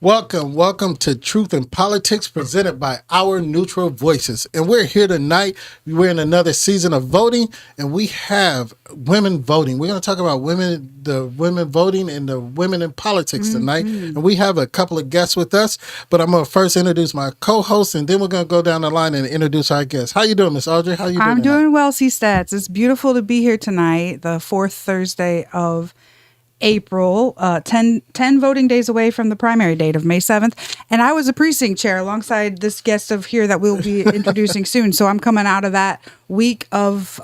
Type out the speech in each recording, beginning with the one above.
Welcome to Truth in Politics presented by Our Neutral Voices. And we're here tonight. We're in another season of voting, and we have women voting. We're going to talk about the women voting and the women in politics tonight. And we have a couple of guests with us, but I'm going to first introduce my co-host, and then we're going to go down the line and introduce our guests. How you doing, Miss Audrey? How you doing I'm tonight? doing well, C-Stats. It's beautiful to be here tonight, the fourth Thursday of April, 10 voting days away from the primary date of May 7th. And I was a precinct chair alongside this guest of here that we'll be introducing soon. So I'm coming out of that week of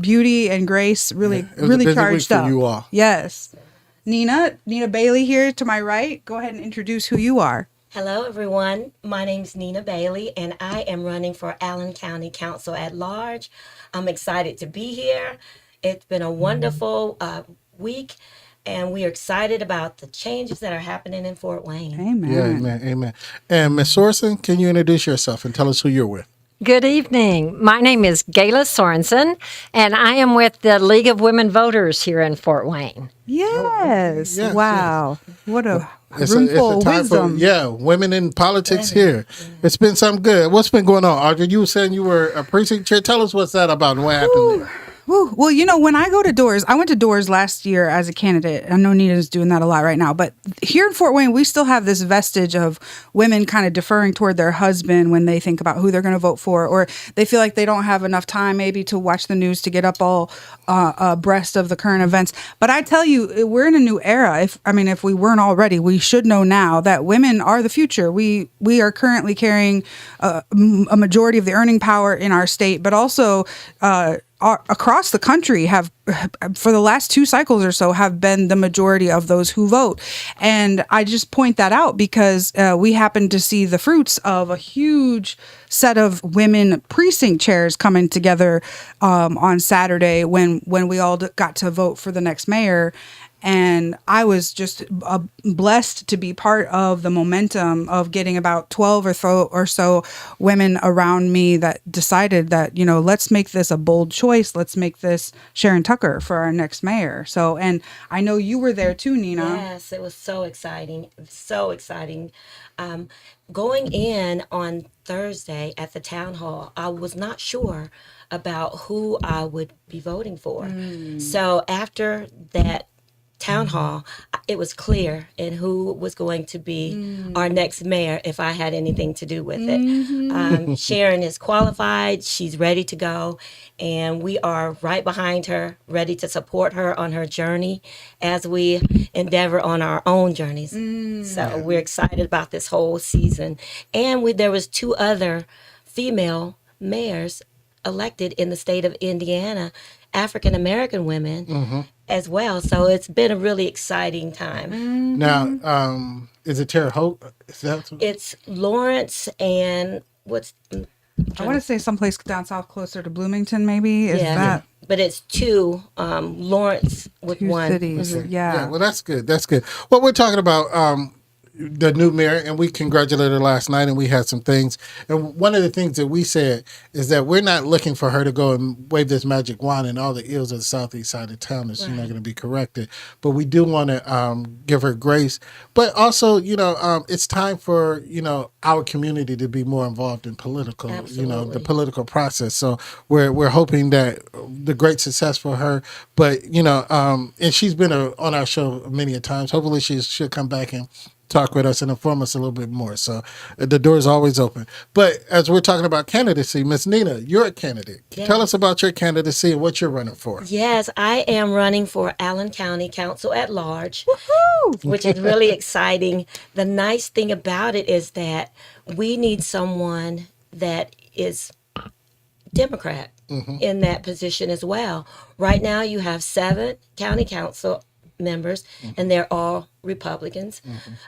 beauty and grace, really charged up. For you all. Yes. Nena Bailey here to my right. Go ahead and introduce who you are. Hello, everyone. My name's Nena Bailey, and I am running for Allen County Council at Large. I'm excited to be here. It's been a wonderful week, and we are excited about the changes that are happening in Fort Wayne. Amen. Yeah, amen. And Miss Sorenson, can you introduce yourself and tell us who you're with? Good evening. My name is Gayla Sorenson, and I am with the League of Women Voters here in Fort Wayne. Yes. Yes, wow. What a It's room a full of time wisdom. women in politics here. It's been something good. What's been going on, Audrey? You were saying you were a precinct chair. Tell us what's that about and what happened there. Whew. Well, when I go to doors, I went to doors last year as a candidate. I know Nina's doing that a lot right now, but here in Fort Wayne, we still have this vestige of women kind of deferring toward their husband when they think about who they're going to vote for, or they feel like they don't have enough time maybe to watch the news to get up all abreast of the current events. But I tell you, we're in a new era. If we weren't already, we should know now that women are the future. We are currently carrying a majority of the earning power in our state, but also across the country have for the last 2 cycles or so have been the majority of those who vote. And I just point that out because we happen to see the fruits of a huge set of women precinct chairs coming together on Saturday when we all got to vote for the next mayor. And I was just blessed to be part of the momentum of getting about 12 or so women around me that decided that, let's make this a bold choice. Let's make this Sharon Tucker for our next mayor. So, and I know you were there too, Nena. Yes, it was so exciting. So exciting. Going in on Thursday at the town hall, I was not sure about who I would be voting for. So after that town hall, it was clear in who was going to be our next mayor if I had anything to do with it. Sharon is qualified, she's ready to go, and we are right behind her, ready to support her on her journey as we endeavor on our own journeys. So we're excited about this whole season. And there was 2 other female mayors elected in the state of Indiana, African American women as well. So it's been a really exciting time. Now, is it Terre Haute? Is that It's Lawrence and I want to say someplace down south closer to Bloomington, maybe. Is that but it's 2, Lawrence with 2 one. cities? Yeah. well, that's good. That's good. Well, we're talking about the new mayor, and we congratulated her last night, and we had some things. And one of the things that we said is that we're not looking for her to go and wave this magic wand and all the ills of the southeast side of town that she's not going to be corrected. But we do want to give her grace. But also, it's time for, our community to be more involved in political, the political process. So we're hoping that the great success for her. But, and she's been on our show many a times. Hopefully she'll come back and talk with us and inform us a little bit more. So the door is always open. But as we're talking about candidacy, Miss Nena, you're a candidate. Yes. Tell us about your candidacy and what you're running for. Yes, I am running for Allen County Council at Large, Woohoo! which is really exciting. The nice thing about it is that we need someone that is Democrat in that position as well. Right now you have 7 county council members and they're all Republicans.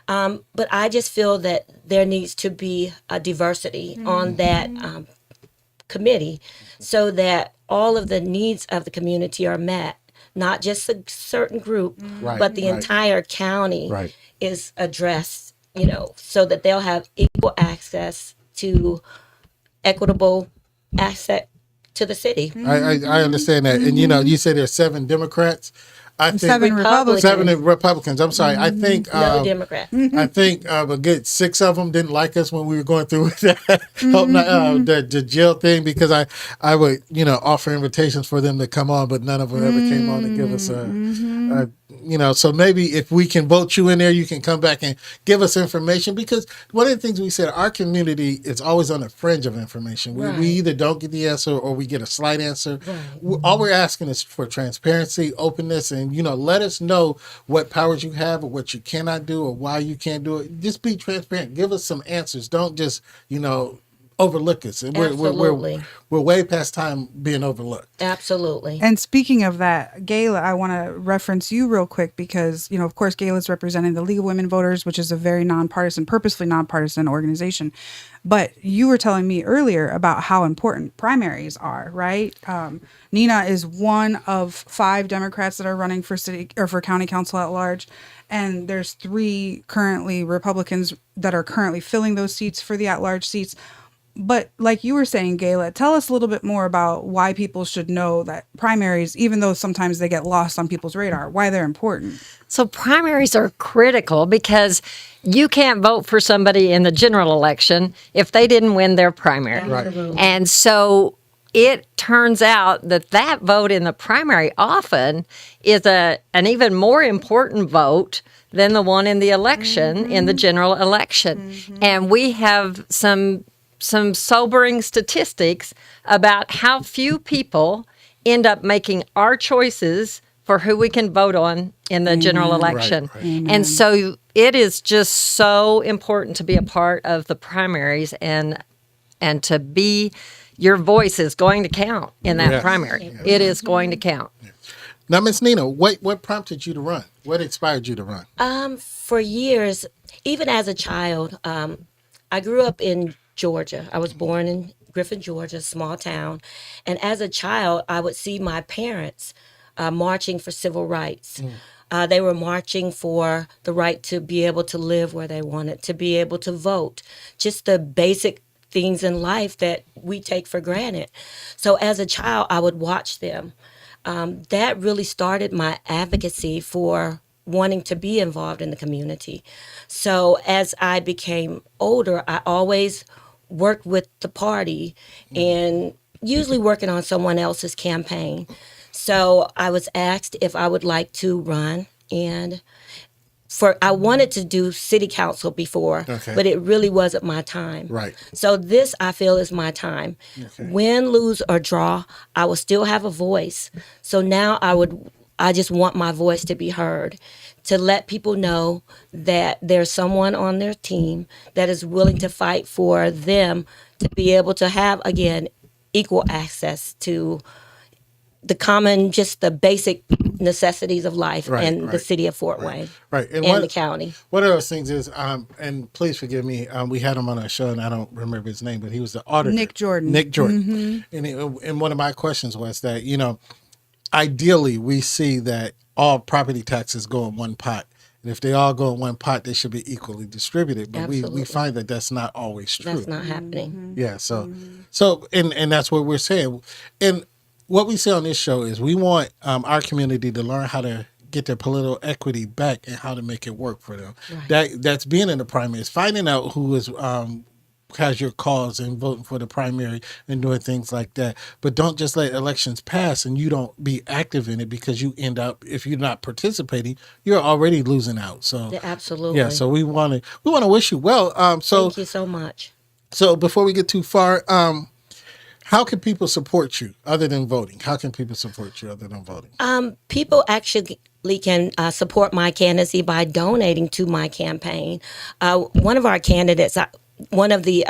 But I just feel that there needs to be a diversity on that committee so that all of the needs of the community are met, not just a certain group, but the entire county is addressed, so that they'll have equal access to equitable access to the city. I understand that. And, you said there's 7 Democrats. I think Seven Republicans. seven Republicans. I'm sorry. I think No Democrat. I think a good 6 of them didn't like us when we were going through with that the jail thing, because I would offer invitations for them to come on, but none of them ever came on to give us a so maybe if we can vote you in there, you can come back and give us information, because one of the things we said, our community is always on the fringe of information. Right. We either don't get the answer or we get a slight answer. Right. All we're asking is for transparency, openness, and let us know what powers you have or what you cannot do or why you can't do it. Just be transparent. Give us some answers. Don't just overlook us. And Absolutely. we're way past time being overlooked. Absolutely. And speaking of that, Gayla, I want to reference you real quick because, of course, Gayla's representing the League of Women Voters, which is a very nonpartisan, purposefully nonpartisan organization. But you were telling me earlier about how important primaries are, right? Nena is one of 5 Democrats that are running for city or for county council at large. And there's 3 currently Republicans that are currently filling those seats for the at-large seats. But like you were saying, Gayla, tell us a little bit more about why people should know that primaries, even though sometimes they get lost on people's radar, why they're important. So primaries are critical because you can't vote for somebody in the general election if they didn't win their primary. Right. And so it turns out that vote in the primary often is an even more important vote than the one in the election, in the general election. And we have some sobering statistics about how few people end up making our choices for who we can vote on in the general election. Right. And so it is just so important to be a part of the primaries and to be, your voice is going to count in that Yes. primary. Yes. It is going to count. Now, Miss Nena, what prompted you to run? What inspired you to run? For years, even as a child, I grew up in Georgia. I was born in Griffin, Georgia, small town. And as a child, I would see my parents marching for civil rights. They were marching for the right to be able to live where they wanted, to be able to vote, just the basic things in life that we take for granted. So as a child, I would watch them. That really started my advocacy for wanting to be involved in the community. So as I became older, I always worked with the party and usually working on someone else's campaign. So I was asked if I would like to run, and I wanted to do city council before, Okay. but it really wasn't my time. Right. So this, I feel, is my time. Okay. Win, lose, or draw, I will still have a voice. So now I just want my voice to be heard, to let people know that there's someone on their team that is willing to fight for them to be able to have, again, equal access to just the basic necessities of life Right, in the right, city of Fort Wayne Right. and the county. One of those things is, and please forgive me, we had him on our show, and I don't remember his name, but he was the auditor. Nick Jordan. Nick Jordan. And one of my questions was that, ideally we see that all property taxes go in one pot. And if they all go in one pot, they should be equally distributed. But we Absolutely. find that that's not always true. That's not happening. Yeah. So and that's what we're saying. And what we say on this show is we want our community to learn how to get their political equity back and how to make it work for them. Right. That's being in the primaries, finding out who is has your cause and voting for the primary and doing things like that. But don't just let elections pass and you don't be active in it, because you end up, if you're not participating, you're already losing out. So Yeah, absolutely. yeah, so we want to wish you well. So Thank you so much. so before we get too far, how can people support you other than voting? How can people support you other than voting? People actually can support my candidacy by donating to my campaign. One of our candidates, one of the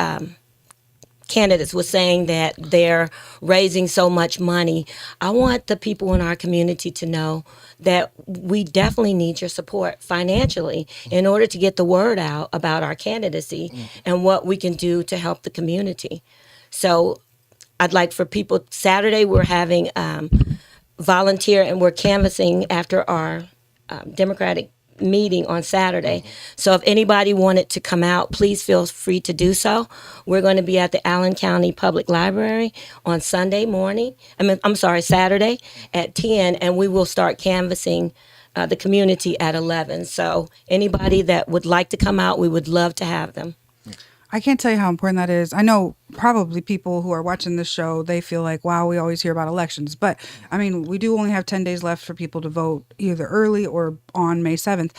candidates was saying that they're raising so much money. I want the people in our community to know that we definitely need your support financially in order to get the word out about our candidacy and what we can do to help the community. So I'd like for people, Saturday we're having volunteer and we're canvassing after our Democratic meeting on Saturday. So if anybody wanted to come out, please feel free to do so. We're going to be at the Allen County Public Library on Sunday morning. I'm sorry, Saturday at 10, and we will start canvassing the community at 11. So anybody that would like to come out, we would love to have them. I can't tell you how important that is. I know probably people who are watching this show, they feel like, wow, we always hear about elections. But I mean, we do only have 10 days left for people to vote either early or on May 7th.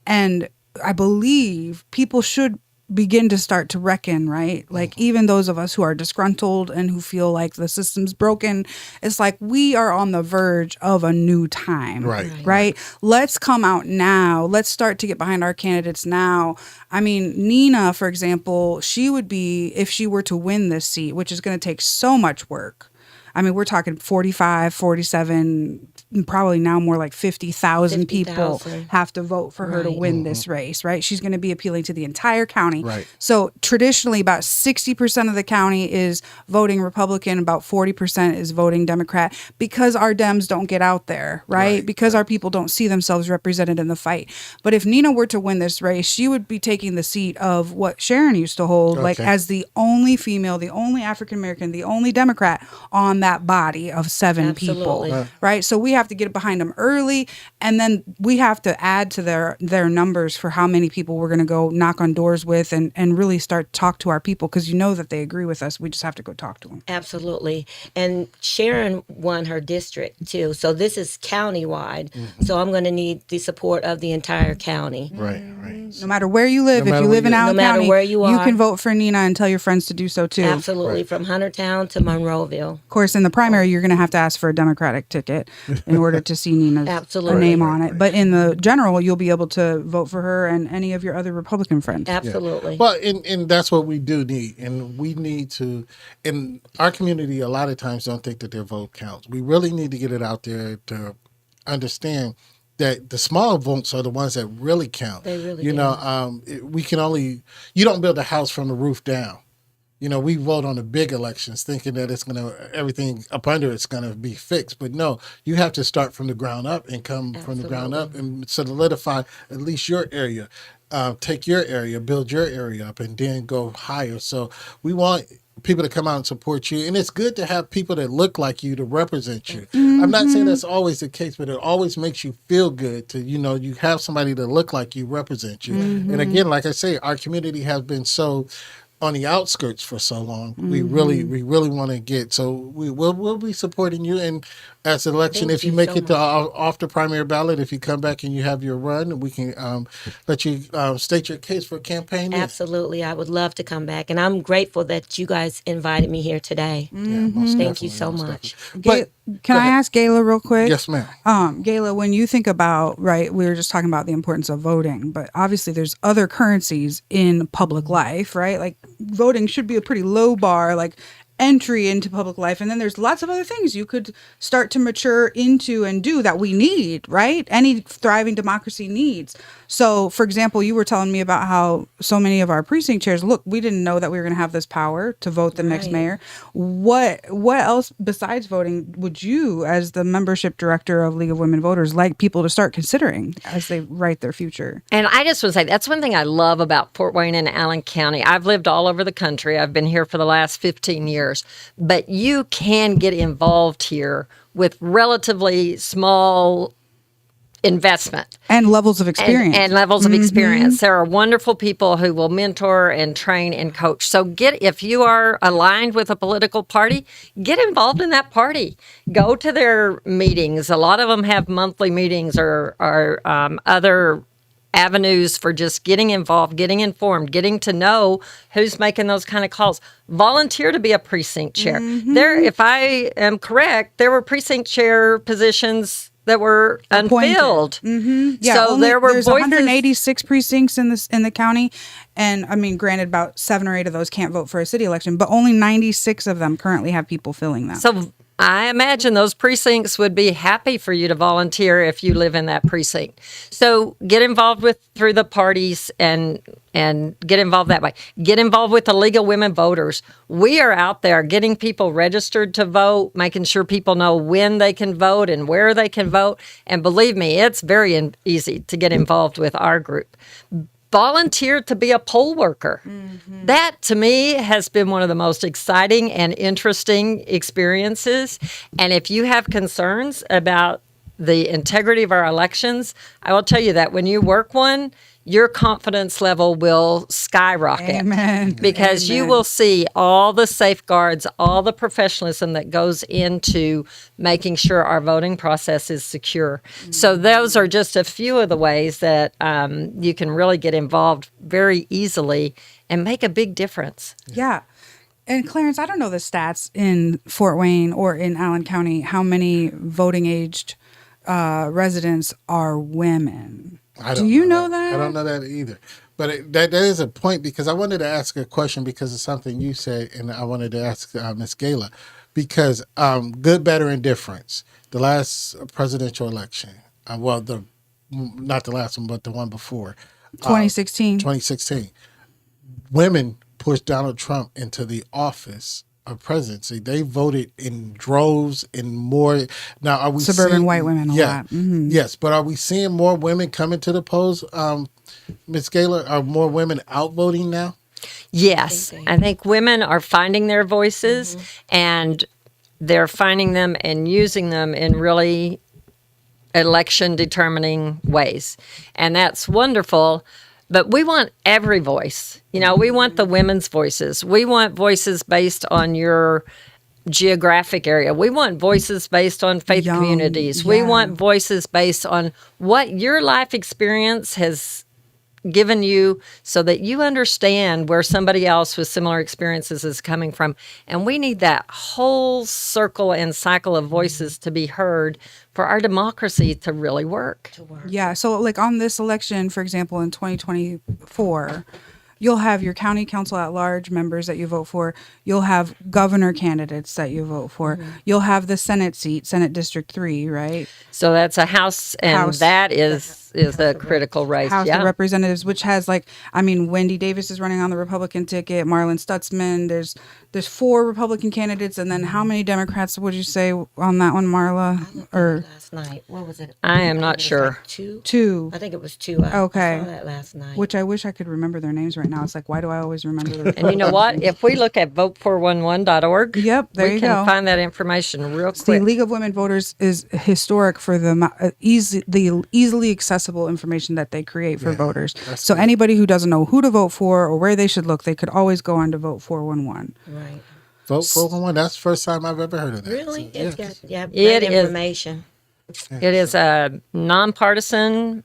And I believe people should begin to start to reckon, right? Like even those of us who are disgruntled and who feel like the system's broken, it's like we are on the verge of a new time. Right? Let's come out now. Let's start to get behind our candidates now. I mean, Nena, for example, she would be, if she were to win this seat, which is going to take so much work. I mean, we're talking 45, 47, probably now more like 50,000 people have to vote for her to win this race, right? She's going to be appealing to the entire county. Right. So traditionally, about 60% of the county is voting Republican, about 40% is voting Democrat, because our Dems don't get out there, right? Because our people don't see themselves represented in the fight. But if Nena were to win this race, she would be taking the seat of what Sharon used to hold, like as the only female, the only African American, the only Democrat on that body of 7 people, right? So we have to get behind them early, and then we have to add to their numbers for how many people we're going to go knock on doors with and really start to talk to our people, because you know that they agree with us. We just have to go talk to them. Absolutely. And Sharon won her district too. So this is countywide. So I'm going to need the support of the entire county. Right. No matter where you live, if you live in Allen County, where you are, can vote for Nena and tell your friends to do so too. Absolutely. From Huntertown to Monroeville. Of course, in the primary, you're going to have to ask for a Democratic ticket in order to see Nena's name on it. But in the general, you'll be able to vote for her and any of your other Republican friends. Absolutely. Well, and that's what we do need. And we need to, in our community, a lot of times don't think that their vote counts. We really need to get it out there to understand that the small votes are the ones that really count. They really do. We can only, you don't build a house from the roof down. We vote on the big elections thinking that everything up under it's going to be fixed. But no, you have to start from the ground up and come from the ground up and solidify at least your area. Take your area, build your area up, and then go higher. So we want people to come out and support you. And it's good to have people that look like you to represent you. I'm not saying that's always the case, but it always makes you feel good to, you have somebody that look like you represent you. And again, like I say, our community has been so on the outskirts for so long. We really want to get, so we'll be supporting you. And as an election, if you make it off the primary ballot, if you come back and you have your run, we can let you state your case for campaign. Absolutely. I would love to come back. And I'm grateful that you guys invited me here today. Thank you so much. Can I ask Gayla real quick? Yes, ma'am. Gayla, when you think about, right, we were just talking about the importance of voting, but obviously there's other currencies in public life, right? Like voting should be a pretty low bar, like entry into public life. And then there's lots of other things you could start to mature into and do that we need, right? Any thriving democracy needs. So, for example, you were telling me about how so many of our precinct chairs, look, we didn't know that we were going to have this power to vote the next mayor. What else besides voting would you, as the membership director of League of Women Voters, like people to start considering as they write their future? And I just want to say, that's one thing I love about Fort Wayne and Allen County. I've lived all over the country. I've been here for the last 15 years. But you can get involved here with relatively small investment and levels of experience and levels of experience. There are wonderful people who will mentor and train and coach. So if you are aligned with a political party, get involved in that party. Go to their meetings. A lot of them have monthly meetings or other avenues for just getting involved, getting informed, getting to know who's making those kind of calls. Volunteer to be a precinct chair. There, if I am correct, there were precinct chair positions that were unfilled. Yeah, so there's voices. 186 precincts in the county, and I mean, granted, about 7 or 8 of those can't vote for a city election, but only 96 of them currently have people filling them. So I imagine those precincts would be happy for you to volunteer if you live in that precinct. So get involved with through the parties and get involved that way. Get involved with the League of Women Voters. We are out there getting people registered to vote, making sure people know when they can vote and where they can vote. And believe me, it's very easy to get involved with our group. Volunteer to be a poll worker. That to me has been one of the most exciting and interesting experiences. And if you have concerns about the integrity of our elections, I will tell you that when you work one, your confidence level will skyrocket. Amen. Because you Amen. will see all the safeguards, all the professionalism that goes into making sure our voting process is secure. So those are just a few of the ways that you can really get involved very easily and make a big difference. Yeah. And Clarence, I don't know the stats in Fort Wayne or in Allen County, how many voting aged residents are women. Do you know that? I don't know that either. But that is a point, because I wanted to ask a question because of something you said, and I wanted to ask Ms. Gayla, because good, better, and difference. The last presidential election, not the last one, but the one before, 2016. 2016, women pushed Donald Trump into the office of presidency. They voted in droves and more. Now, are we Suburban seeing, white women a lot. Mm-hmm. Yes, but are we seeing more women coming to the polls? Ms. Gayla, are more women outvoting now? Yes, I think women are finding their voices and they're finding them and using them in really election determining ways. And that's wonderful. But we want every voice. You know, we want the women's voices. We want voices based on your geographic area. We want voices based on faith Young, communities. We yeah. want voices based on what your life experience has given you so that you understand where somebody else with similar experiences is coming from. And we need that whole circle and cycle of voices to be heard for our democracy to really work. Yeah. So, like on this election, for example, in 2024, you'll have your county council at large members that you vote for. You'll have governor candidates that you vote for. You'll have the Senate seat, Senate District 3, right? So that's a House, and House. that is a critical race. House Yeah. of Representatives, which has Wendy Davis is running on the Republican ticket, Marlon Stutzman. There's 4 Republican candidates, and then how many Democrats would you say on that one, Marla? Or Last night, what was it? I am not think it was sure. like 2. 2, I think it was 2. Okay. I saw that last night. which I wish I could remember their names right now. It's like, why do I always remember the And you know what? If we look at vote411.org, Yep, there we you can go. find that information real The quick. League of Women Voters is historic for the easily accessible information that they create for voters. So anybody who doesn't know who to vote for or where they should look, they could always go on to vote 411. Right. Vote for one. That's the first time I've ever heard of that. Really? So, It's yeah. got great It is. information. It is a nonpartisan.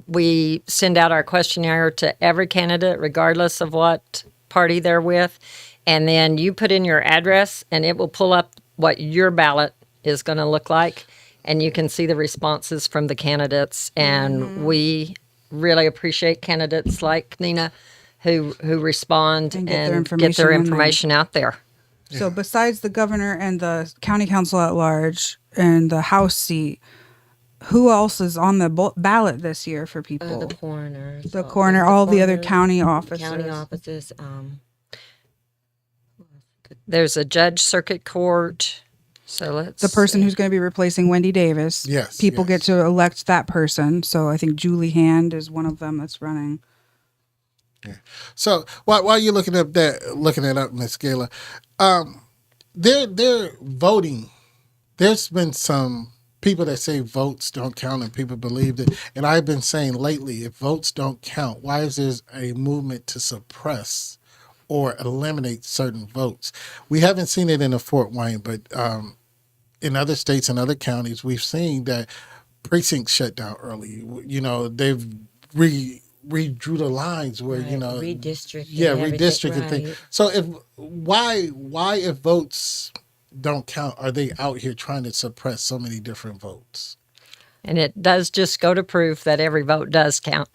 We send out our questionnaire to every candidate, regardless of what party they're with. And then you put in your address, and it will pull up what your ballot is going to look like. And you can see the responses from the candidates. And we really appreciate candidates like Nena who respond And and get their get their information in there. information out there. So besides the governor and the county council at large and the House seat, who else is on the ballot this year for people? The coroners. The coroner, all the other county offices. County offices. There's a judge circuit court. So let's The person who's going to be replacing Wendy Davis. Yes, People yes. get to elect that person. So I think Julie Hand is one of them that's running. So while you're looking it up, Miss Gayla, they're voting. There's been some people that say votes don't count, and people believe that. And I've been saying lately, if votes don't count, why is there a movement to suppress or eliminate certain votes? We haven't seen it in the Fort Wayne, but in other states and other counties, we've seen that precincts shut down early. You know, they've redrew the lines where redistricting. redistricting everything, thing. So why if votes don't count, are they out here trying to suppress so many different votes? And it does just go to prove that every vote does count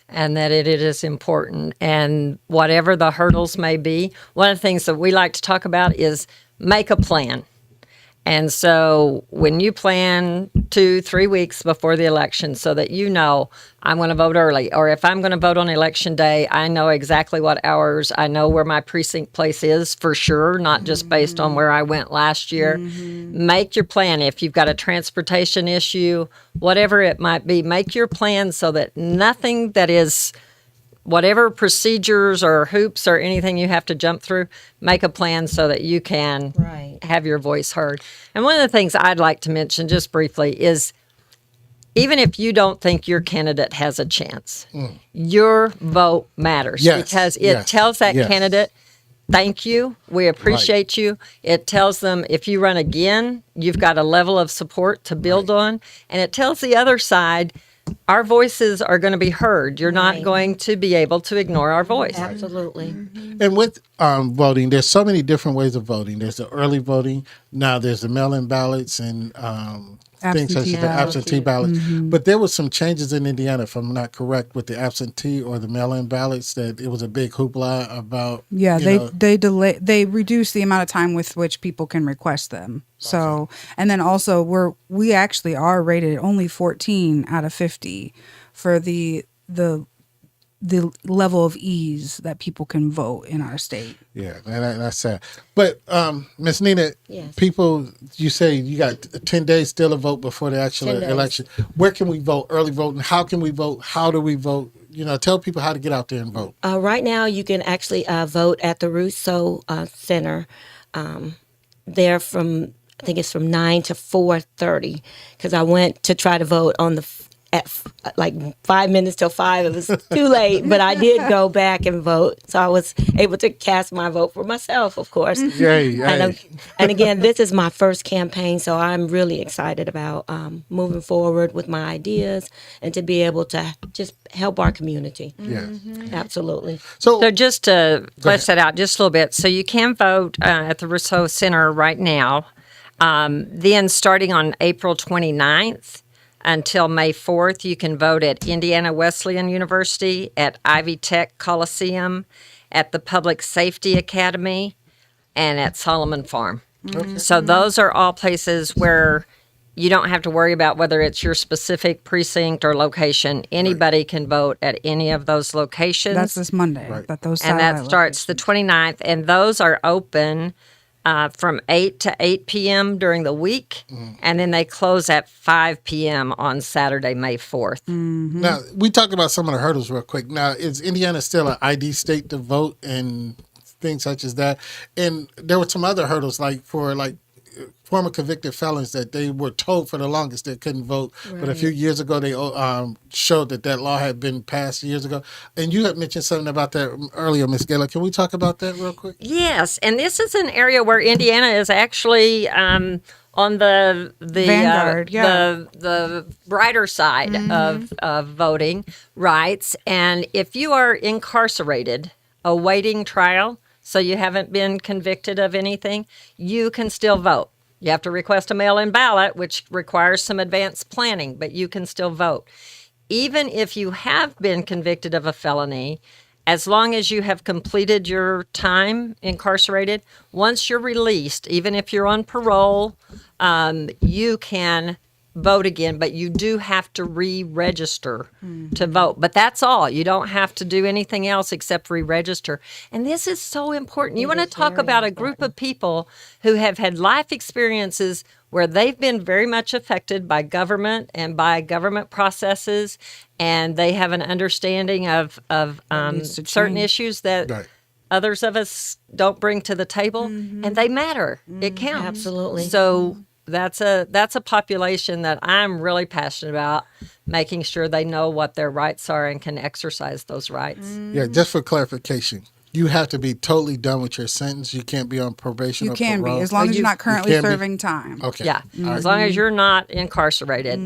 and that it is important. And whatever the hurdles may be, one of the things that we like to talk about is make a plan. And so when you plan 2-3 weeks before the election so that you know I'm going to vote early, or if I'm going to vote on election day, I know exactly what hours, I know where my precinct place is for sure, not just based on where I went last year. Make your plan. If you've got a transportation issue, whatever it might be, make your plan so that nothing that is whatever procedures or hoops or anything you have to jump through, make a plan so that you can Right. have your voice heard. And one of the things I'd like to mention just briefly is even if you don't think your candidate has a chance, your vote matters Yes, because it yes, tells that yes. candidate, thank you, we appreciate you. It tells them if you run again, you've got a level of support to build on. And it tells the other side, our voices are going to be heard. You're not Right. going to be able to ignore our voice. Absolutely. And with voting, there's so many different ways of voting. There's the early voting. Now there's the mail-in ballots and things such as Absentee the ballots. absentee ballots. But there was some changes in Indiana, if I'm not correct, with the absentee or the mail-in ballots. That it was a big hoopla about. Yeah, you know, they reduce the amount of time with which people can request them. So, and then also we actually are rated only 14 out of 50 for the level of ease that people can vote in our state. Yeah, that's sad. But Miss Nena, Yes. people, you say you got 10 days still to vote before the actual 10 days. election. Where can we vote? Early voting? How can we vote? How do we vote? You know, tell people how to get out there and vote. Right now, you can actually vote at the Russo Center. There from I think it's from 9 to 4:30 because I went to try to vote on like 5 minutes till 5. It was too late, but I did go back and vote, so I was able to cast my vote for myself, of course. Yay, yay. And again, this is my first campaign, so I'm really excited about moving forward with my ideas and to be able to just help our community. Yeah. Absolutely. So just to flesh ahead. that out just a little bit, so you can vote at the Rousseau Center right now. Then starting on April 29th until May 4th, you can vote at Indiana Wesleyan University, at Ivy Tech Coliseum, at the Public Safety Academy, and at Solomon Farm. So those are all places where you don't have to worry about whether it's your specific precinct or location. Anybody can vote at any of those locations. That's this Monday. Right. But those And that satellite starts the 29th, and those are open from 8 to 8 p.m. during the week, and then they close at 5 p.m. on Saturday, May 4th. Now, we talked about some of the hurdles real quick. Now, is Indiana still an ID state to vote and things such as that? And there were some other hurdles, like for former convicted felons that they were told for the longest they couldn't vote. But a few years ago, they showed that law had been passed years ago. And you had mentioned something about that earlier, Miss Gayla. Can we talk about that real quick? Yes, and this is an area where Indiana is actually on the Vanguard, yeah. the brighter side of voting rights. And if you are incarcerated awaiting trial, so you haven't been convicted of anything, you can still vote. You have to request a mail-in ballot, which requires some advanced planning, but you can still vote. Even if you have been convicted of a felony, as long as you have completed your time incarcerated, once you're released, even if you're on parole, you can vote again, but you do have to re-register to vote. But that's all. You don't have to do anything else except re-register. And this is so important. You want to talk about a group of people who have had life experiences where they've been very much affected by government and by government processes, and they have an understanding of needs to certain change. issues that Right. others of us don't bring to the table, and they matter. It counts. Absolutely. So that's a population that I'm really passionate about, making sure they know what their rights are and can exercise those rights. Yeah, just for clarification, you have to be totally done with your sentence. You can't be on probation You or can be, parole. as long as you're not currently can be? serving time. Okay. Yeah, All as right. long as you're not incarcerated,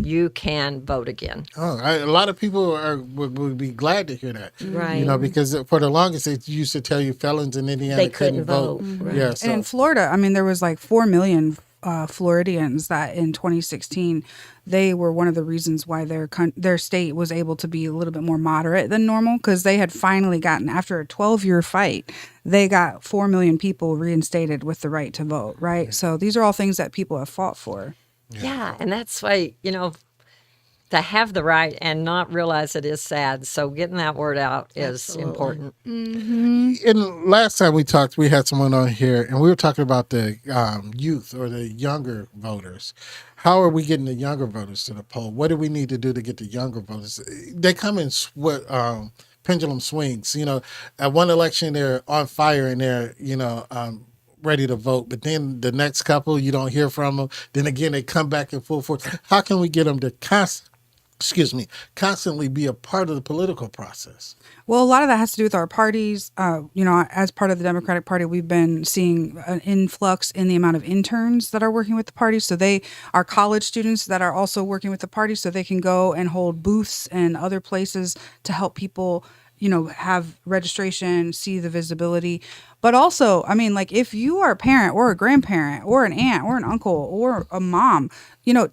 you can vote again. Oh, a lot of people would be glad to hear that. Right. You know, because for the longest, it used to tell you felons in Indiana They couldn't vote. Right. Yeah. And in Florida, I mean, there was like 4 million Floridians that in 2016 they were one of the reasons why their state was able to be a little bit more moderate than normal, because they had finally gotten, after a 12-year fight, they got 4 million people reinstated with the right to vote, right? So these are all things that people have fought for. Yeah, and that's why, to have the right and not realize it is sad. So getting that word out is Absolutely. important. And last time we talked, we had someone on here, and we were talking about the youth or the younger voters. How are we getting the younger voters to the poll? What do we need to do to get the younger voters? They come in pendulum swings. At one election they're on fire and they're ready to vote, but then the next couple you don't hear from them. Then again they come back in full force. How can we get them to constantly be a part of the political process? Well, a lot of that has to do with our parties. As part of the Democratic Party, we've been seeing an influx in the amount of interns that are working with the party. So they are college students that are also working with the party, so they can go and hold booths and other places to help people, have registration, see the visibility. But also, if you are a parent or a grandparent or an aunt or an uncle or a mom,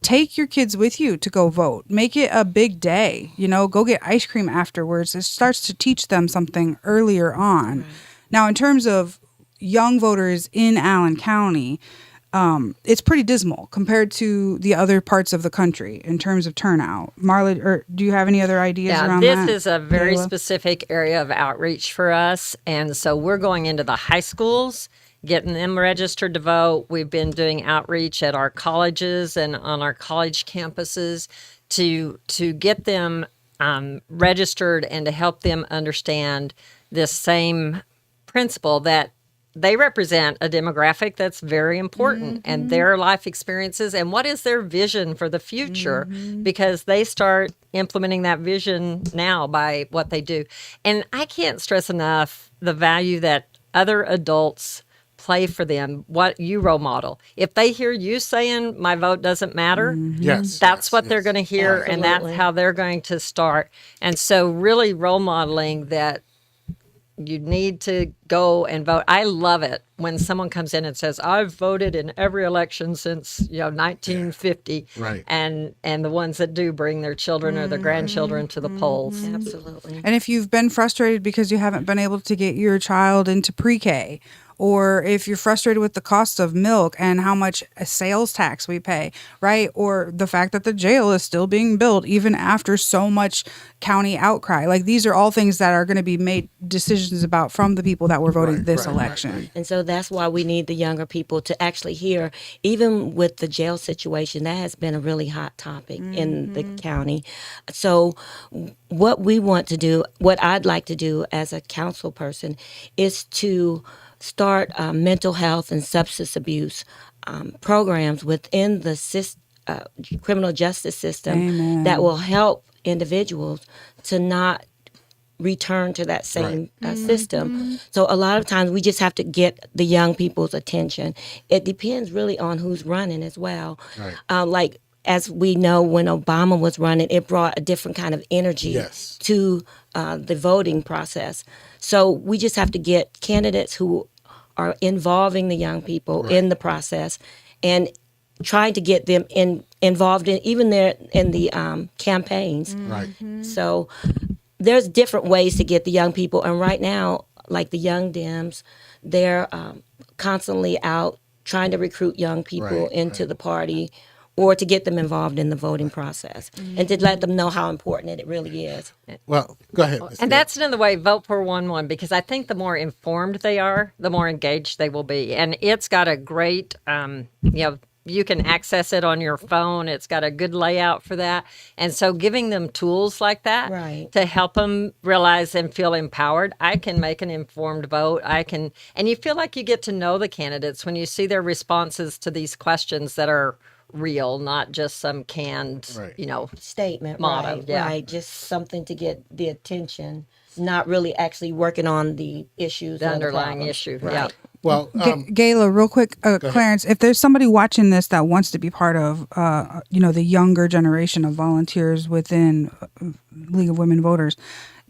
take your kids with you to go vote. Make it a big day. Go get ice cream afterwards. It starts to teach them something earlier on. Right. Now, in terms of young voters in Allen County, it's pretty dismal compared to the other parts of the country in terms of turnout. Marla, do you have any other ideas around that? This is a very Gayla? specific area of outreach for us. And so we're going into the high schools, getting them registered to vote. We've been doing outreach at our colleges and on our college campuses to get them registered and to help them understand this same principle that they represent a demographic that's very important and their life experiences and what is their vision for the future, because they start implementing that vision now by what they do. And I can't stress enough the value that other adults play for them, what you role model. If they hear you saying my vote doesn't matter, that's what they're going to hear. Absolutely. And that's how they're going to start. And so really role modeling that you need to go and vote. I love it when someone comes in and says, I've voted in every election since 1950. Right. And the ones that do bring their children or their grandchildren to the polls. Absolutely. And if you've been frustrated because you haven't been able to get your child into pre-K, or if you're frustrated with the cost of milk and how much a sales tax we pay, right? Or the fact that the jail is still being built even after so much county outcry. Like, these are all things that are going to be made decisions about from the people that were voting this election. Right. And so that's why we need the younger people to actually hear, even with the jail situation, that has been a really hot topic in the county. So what we want to do, what I'd like to do as a council person, is to start mental health and substance abuse programs within the criminal justice system. Amen. That will help individuals to not return to that same system. So a lot of times we just have to get the young people's attention. It depends really on who's running as well. Right. Like, as we know, when Obama was running, it brought a different kind of energy to the voting process. So we just have to get candidates who are involving the young people in the process and trying to get them involved in even in the campaigns. Right. So there's different ways to get the young people. And right now, like the Young Dems, they're constantly out trying to recruit young people into the party, or to get them involved in the voting process and to let them know how important it really is. Well, go ahead. And that's another way, vote for 1-1, because I think the more informed they are, the more engaged they will be. And it's got a great, you can access it on your phone. It's got a good layout for that. And so giving them tools like that to help them realize and feel empowered, I can make an informed vote. And you feel like you get to know the candidates when you see their responses to these questions that are real, not just some canned, statement, motto. Right. Just something to get the attention, not really actually working on the issues, The underlying problems. issue. Right. Yeah. Well, Gayla, real quick, Clarence, if there's somebody watching this that wants to be part of, the younger generation of volunteers within League of Women Voters,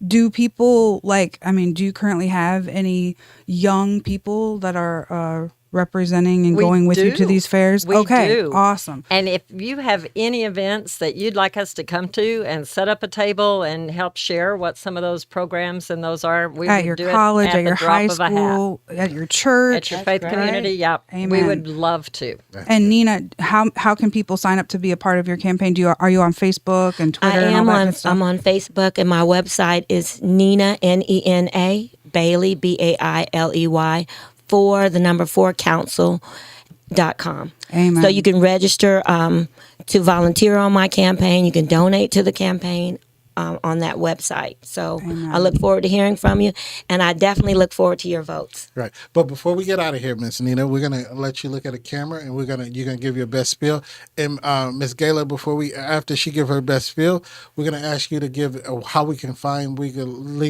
do people do you currently have any young people that are representing and We going with you to do. these fairs? We Okay, do. awesome. And if you have any events that you'd like us to come to and set up a table and help share what some of those programs and those are, we At would your do college, it at the your drop high of a hat. school, at your church. At your That's faith great. community, yeah, we Amen. would love to. And Nena, how can people sign up to be a part of your campaign? Are you on Facebook and I Twitter and all am that on. good stuff? I'm on Facebook, and my website is Nena Nena Bailey Bailey for the number 4 council.com. Amen. So you can register to volunteer on my campaign. You can donate to the campaign on that website. So I look forward to hearing from you, and I definitely look forward to your votes. Right. But before we get out of here, Miss Nena, we're gonna let you look at a camera, and you're gonna give your best spiel. And Miss Gayla, after she give her best spiel, we're gonna ask you to give how we can find League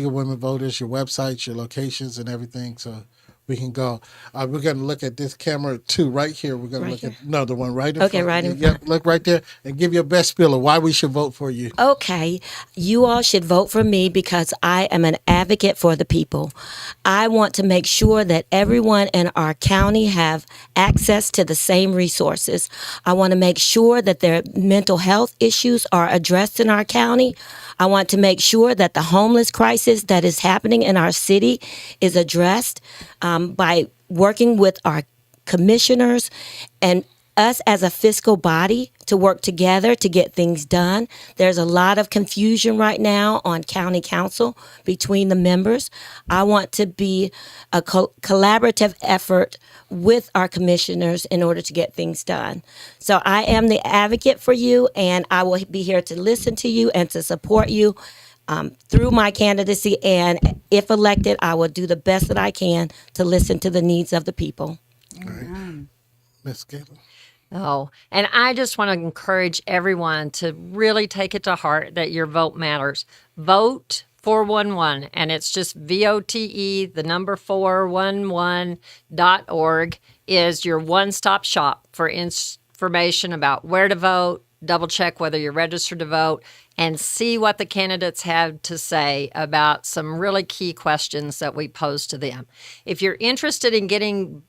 of Women Voters, your websites, your locations, and everything. So we can go. We're going to look at this camera too, right here. We're going to Right look here? at the one right in Okay, front. right in Yep, front. look right there and give your best spiel of why we should vote for you. Okay, you all should vote for me because I am an advocate for the people. I want to make sure that everyone in our county have access to the same resources. I want to make sure that their mental health issues are addressed in our county. I want to make sure that the homeless crisis that is happening in our city is addressed by working with our commissioners and us as a fiscal body to work together to get things done. There's a lot of confusion right now on county council between the members. I want to be a collaborative effort with our commissioners in order to get things done. So I am the advocate for you, and I will be here to listen to you and to support you through my candidacy. And if elected, I will do the best that I can to listen to the needs of the people. Miss Gayla. Oh, and I just want to encourage everyone to really take it to heart that your vote matters. Vote 411, and it's just VOTE, the number 411.org is your one-stop shop for information about where to vote, double check whether you're registered to vote, and see what the candidates have to say about some really key questions that we pose to them. If you're interested in getting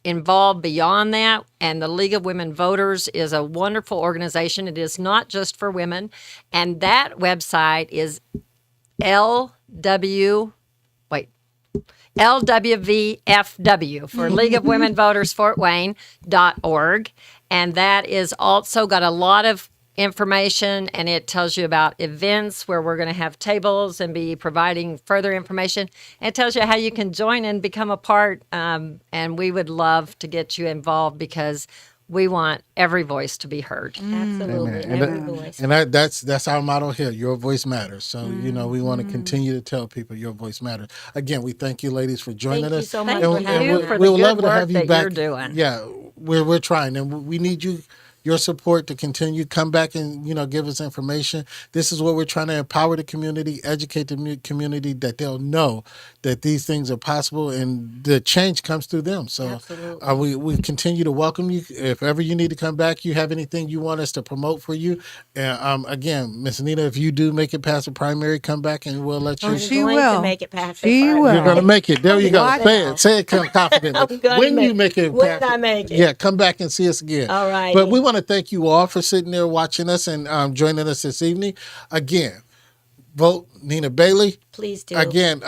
involved beyond that, and the League of Women Voters is a wonderful organization. It is not just for women, and that website is LWVFW for League of Women Voters Fort Wayne.org, and that is also got a lot of information, and it tells you about events where we're going to have tables and be providing further information. It tells you how you can join and become a part, and we would love to get you involved because we want every voice to be heard. Absolutely, Amen. every voice. And that's our motto here. Your voice matters. So we want to continue to tell people your voice matters. Again, we thank you, ladies, for joining Thank you us. so much Thank for having you us. for the we'll good love to work have you that back. you're doing. Yeah, we're trying, and we need your support to continue. Come back and give us information. This is what we're trying to empower the community, educate the community that they'll know that these things are possible and the change comes through them. So Absolutely. we continue to welcome you. If ever you need to come back, you have anything you want us to promote for you. Again, Miss Nena, if you do make it past the primary, come back and we'll let you. I'm She going will. to make it past the She primary. will. You're going to make it. There you go. Watch Say it confidently. I'm gonna When make- you make it when past I it, make it. yeah, come back and see us again. All righty. But we want to thank you all for sitting there watching us and joining us this evening. Again, vote Nena Bailey. Please do. Again,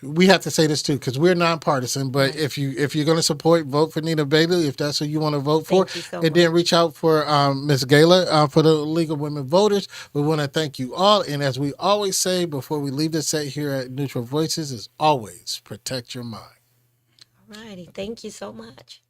we have to say this too because we're nonpartisan. But if you're going to support, vote for Nena Bailey if that's who you want to vote for. Thank you so And then much. reach out for Miss Gayla for the League of Women Voters. We want to thank you all. And as we always say before we leave the set here at Neutral Voices, is always protect your mind. All righty. Thank you so much.